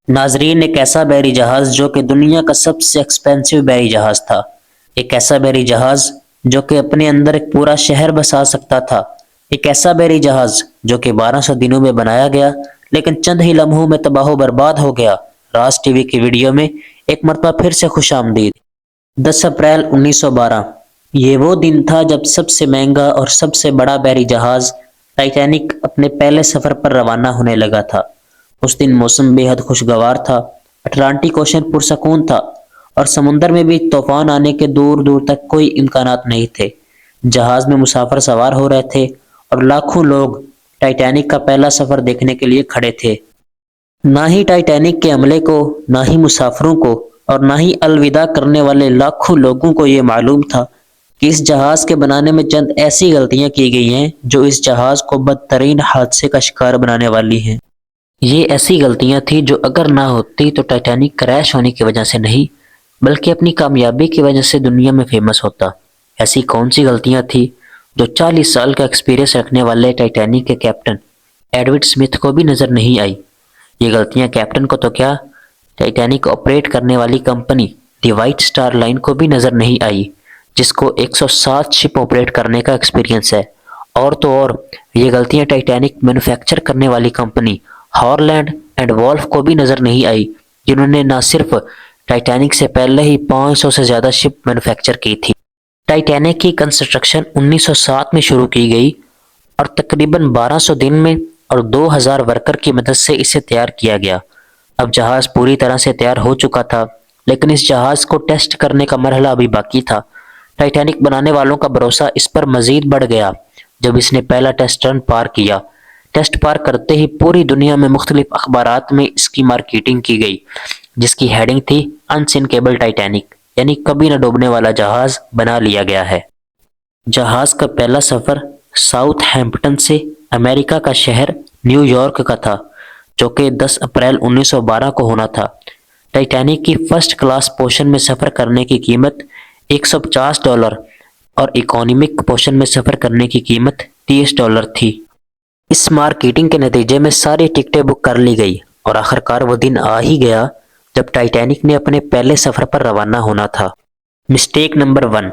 ناظرین، ایک ایسا بحری جہاز جو کہ دنیا کا سب سے ایکسپینسو بحری جہاز تھا، ایک ایسا بحری جہاز جو کہ اپنے اندر ایک پورا شہر بسا سکتا تھا، ایک ایسا بحری جہاز جو کہ 1200 دنوں میں بنایا گیا لیکن چند ہی لمحوں میں تباہ و برباد ہو گیا۔ راز ٹی وی کی ویڈیو میں ایک مرتبہ پھر سے خوش آمدید۔ 10 اپریل 1912، یہ وہ دن تھا جب سب سے مہنگا اور سب سے بڑا بحری جہاز ٹائٹینک اپنے پہلے سفر پر روانہ ہونے لگا تھا۔ اس دن موسم بے حد خوشگوار تھا، اٹلانٹک اوشن پرسکون تھا اور سمندر میں بھی طوفان آنے کے دور دور تک کوئی امکانات نہیں تھے۔ جہاز میں مسافر سوار ہو رہے تھے اور لاکھوں لوگ ٹائٹینک کا پہلا سفر دیکھنے کے لیے کھڑے تھے۔ نہ ہی ٹائٹینک کے عملے کو، نہ ہی مسافروں کو اور نہ ہی الوداع کرنے والے لاکھوں لوگوں کو یہ معلوم تھا کہ اس جہاز کے بنانے میں چند ایسی غلطیاں کی گئی ہیں جو اس جہاز کو بدترین حادثے کا شکار بنانے والی ہیں۔ یہ ایسی غلطیاں تھیں جو اگر نہ ہوتی تو ٹائٹینک کریش ہونے کی وجہ سے نہیں بلکہ اپنی کامیابی کی وجہ سے دنیا میں فیمس ہوتا۔ ایسی کون سی غلطیاں تھیں جو 40 سال کا ایکسپیرینس رکھنے والے ٹائٹینک کے کیپٹن ایڈورڈ اسمتھ کو بھی نظر نہیں آئی؟ یہ غلطیاں کیپٹن کو تو کیا، ٹائٹینک آپریٹ کرنے والی کمپنی دی وائٹ سٹار لائن کو بھی نظر نہیں آئی، جس کو 107 شپ آپریٹ کرنے کا ایکسپیرینس ہے۔ اور تو اور یہ غلطیاں ٹائٹینک مینوفیکچر کرنے والی کمپنی ہارلینڈ اینڈ وولف کو بھی نظر نہیں آئی، جنہوں نے نہ صرف ٹائٹینک سے پہلے ہی 500 سے زیادہ شپ مینوفیکچر کی تھی۔ ٹائٹینک کی کنسٹرکشن 1907 میں شروع کی گئی اور تقریباً 1200 دن میں اور 2000 ورکر کی مدد سے اسے تیار کیا گیا۔ اب جہاز پوری طرح سے تیار ہو چکا تھا، لیکن اس جہاز کو ٹیسٹ کرنے کا مرحلہ ابھی باقی تھا۔ ٹائٹینک بنانے والوں کا بھروسہ اس پر مزید بڑھ گیا جب اس نے پہلا ٹیسٹ رن پار کیا۔ ٹیسٹ پار کرتے ہی پوری دنیا میں مختلف اخبارات میں اس کی مارکیٹنگ کی گئی، جس کی ہیڈنگ تھی انسنکیبل ٹائٹینک، یعنی کبھی نہ ڈوبنے والا جہاز بنا لیا گیا ہے۔ جہاز کا پہلا سفر ساؤتھ ہیمپٹن سے امریکہ کا شہر نیو یارک کا تھا، جو کہ 10 اپریل 1912 کو ہونا تھا۔ ٹائٹینک کی فرسٹ کلاس پورشن میں سفر کرنے کی قیمت $150 اور اکانومک پورشن میں سفر کرنے کی قیمت $30 تھی۔ اس مارکیٹنگ کے نتیجے میں ساری ٹکٹیں بک کر لی گئی اور آخرکار وہ دن آ ہی گیا جب ٹائٹینک نے اپنے پہلے سفر پر روانہ ہونا تھا۔ Mistake number 1،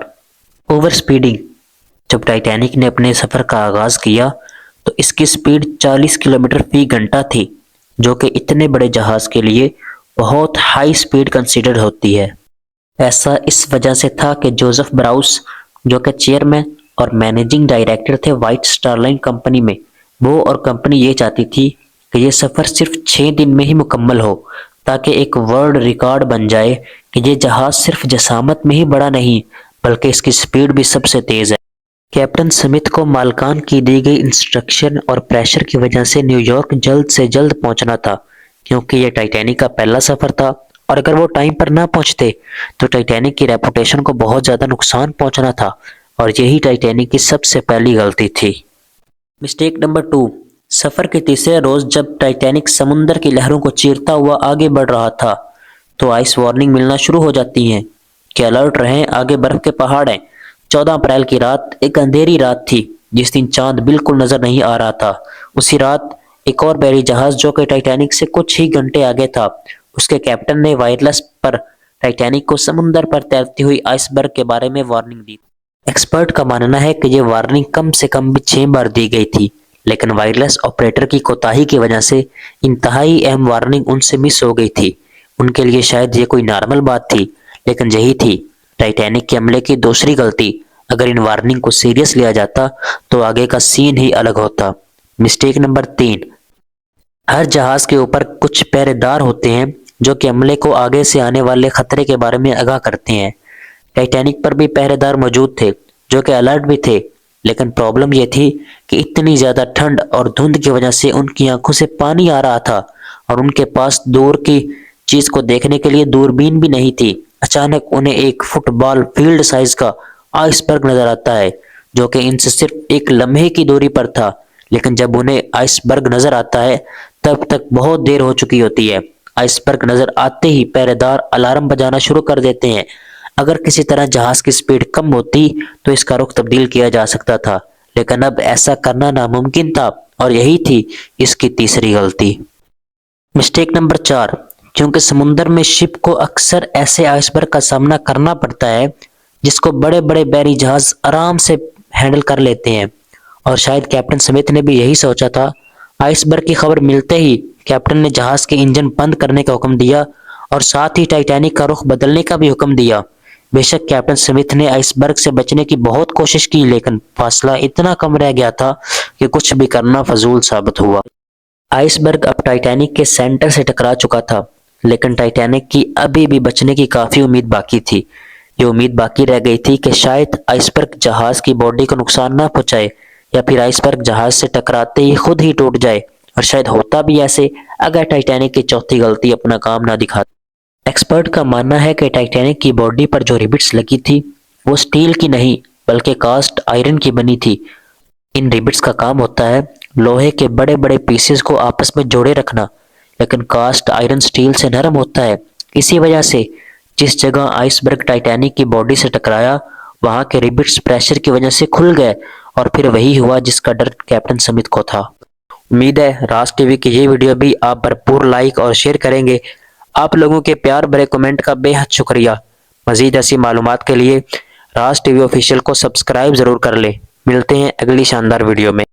over speeding. جب ٹائٹینک نے اپنے سفر کا آغاز کیا تو اس کی سپیڈ 40 کلومیٹر فی گھنٹہ تھی، جو کہ اتنے بڑے جہاز کے لیے بہت ہائی سپیڈ کنسیڈر ہوتی ہے۔ ایسا اس وجہ سے تھا کہ جوزف براؤس، جو کہ چیئرمین اور مینیجنگ ڈائریکٹر تھے وائٹ سٹار لائن کمپنی میں، وہ اور کمپنی یہ چاہتی تھی کہ یہ سفر صرف 6 دن میں ہی مکمل ہو، تاکہ ایک ورلڈ ریکارڈ بن جائے کہ یہ جہاز صرف جسامت میں ہی بڑا نہیں بلکہ اس کی سپیڈ بھی سب سے تیز ہے۔ کیپٹن سمتھ کو مالکان کی دی گئی انسٹرکشن اور پریشر کی وجہ سے نیو یارک جلد سے جلد پہنچنا تھا، کیونکہ یہ ٹائٹینک کا پہلا سفر تھا اور اگر وہ ٹائم پر نہ پہنچتے تو ٹائٹینک کی ریپوٹیشن کو بہت زیادہ نقصان پہنچنا تھا، اور یہی ٹائٹینک کی سب سے پہلی غلطی تھی۔ مسٹیک نمبر 2، سفر کے تیسرے روز جب ٹائٹینک سمندر کی لہروں کو چیرتا ہوا آگے بڑھ رہا تھا تو آئس وارننگ ملنا شروع ہو جاتی ہیں کہ الرٹ رہیں، آگے برف کے پہاڑ ہیں۔ 14 اپریل کی رات ایک اندھیری رات تھی جس دن چاند بالکل نظر نہیں آ رہا تھا۔ اسی رات ایک اور بحری جہاز جو کہ ٹائٹینک سے کچھ ہی گھنٹے آگے تھا، اس کے کیپٹن نے وائرلیس پر ٹائٹینک کو سمندر پر تیرتی ہوئی آئس برگ کے بارے میں وارننگ دی۔ ایکسپرٹ کا ماننا ہے کہ یہ وارننگ کم سے کم بھی 6 بار دی گئی تھی، لیکن وائرلیس آپریٹر کی کوتاہی کی وجہ سے انتہائی اہم وارننگ ان سے مس ہو گئی تھی۔ ان کے لیے شاید یہ کوئی نارمل بات تھی، لیکن یہی تھی ٹائٹینک کے عملے کی دوسری غلطی۔ اگر ان وارننگ کو سیریس لیا جاتا تو آگے کا سین ہی الگ ہوتا۔ مسٹیک نمبر 3، ہر جہاز کے اوپر کچھ پہرے دار ہوتے ہیں جو کہ عملے کو آگے سے آنے والے خطرے کے بارے میں آگاہ کرتے ہیں۔ ٹائٹینک پر بھی پہرے دار موجود تھے جو کہ الرٹ بھی تھے، لیکن پرابلم یہ تھی کہ اتنی زیادہ ٹھنڈ اور دھند کی وجہ سے ان کی آنکھوں سے پانی آ رہا تھا اور ان کے پاس دور کی چیز کو دیکھنے کے لیے دوربین بھی نہیں تھی۔ اچانک انہیں ایک فٹ بال فیلڈ سائز کا آئس برگ نظر آتا ہے جو کہ ان سے صرف ایک لمحے کی دوری پر تھا، لیکن جب انہیں آئس برگ نظر آتا ہے تب تک بہت دیر ہو چکی ہوتی ہے۔ آئس برگ نظر آتے ہی پہرے دار الارم بجانا شروع کر دیتے ہیں۔ اگر کسی طرح جہاز کی سپیڈ کم ہوتی تو اس کا رخ تبدیل کیا جا سکتا تھا، لیکن اب ایسا کرنا ناممکن تھا اور یہی تھی اس کی تیسری غلطی۔ مسٹیک نمبر 4، کیونکہ سمندر میں شپ کو اکثر ایسے آئس برگ کا سامنا کرنا پڑتا ہے جس کو بڑے بڑے بحری جہاز آرام سے ہینڈل کر لیتے ہیں، اور شاید کیپٹن سمتھ نے بھی یہی سوچا تھا۔ آئس برگ کی خبر ملتے ہی کیپٹن نے جہاز کے انجن بند کرنے کا حکم دیا اور ساتھ ہی ٹائٹینک کا رخ بدلنے کا بھی حکم دیا۔ بے شک کیپٹن سمتھ نے آئس برگ سے بچنے کی بہت کوشش کی، لیکن فاصلہ اتنا کم رہ گیا تھا کہ کچھ بھی کرنا فضول ثابت ہوا۔ آئس برگ اب ٹائٹینک کے سینٹر سے ٹکرا چکا تھا، لیکن ٹائٹینک کی ابھی بھی بچنے کی کافی امید باقی تھی۔ یہ امید باقی رہ گئی تھی کہ شاید آئس برگ جہاز کی باڈی کو نقصان نہ پہنچائے، یا پھر آئس برگ جہاز سے ٹکراتے ہی خود ہی ٹوٹ جائے، اور شاید ہوتا بھی ایسے اگر ٹائٹینک کی چوتھی غلطی اپنا کام نہ دکھاتی۔ ایکسپرٹ کا ماننا ہے کہ ٹائٹینک کی باڈی پر جو ریبٹس لگی تھی وہ سٹیل کی نہیں بلکہ کاسٹ آئرن کی بنی تھی۔ ان ریبٹس کا کام ہوتا ہے لوہے کے بڑے بڑے پیسز کو آپس میں جوڑے رکھنا، لیکن کاسٹ آئرن سٹیل سے نرم ہوتا ہے۔ اسی وجہ سے جس جگہ آئس برگ ٹائٹینک کی باڈی سے ٹکرایا وہاں کے ریبٹس پریشر کی وجہ سے کھل گئے، اور پھر وہی ہوا جس کا ڈر کیپٹن سمتھ کو تھا۔ امید ہے راز ٹی وی کی یہ ویڈیو بھی آپ بھرپور لائک اور شیئر کریں گے۔ آپ لوگوں کے پیار بھرے کمنٹ کا بے حد شکریہ۔ مزید ایسی معلومات کے لیے راز ٹی وی آفیشیل کو سبسکرائب ضرور کر لیں۔ ملتے ہیں اگلی شاندار ویڈیو میں۔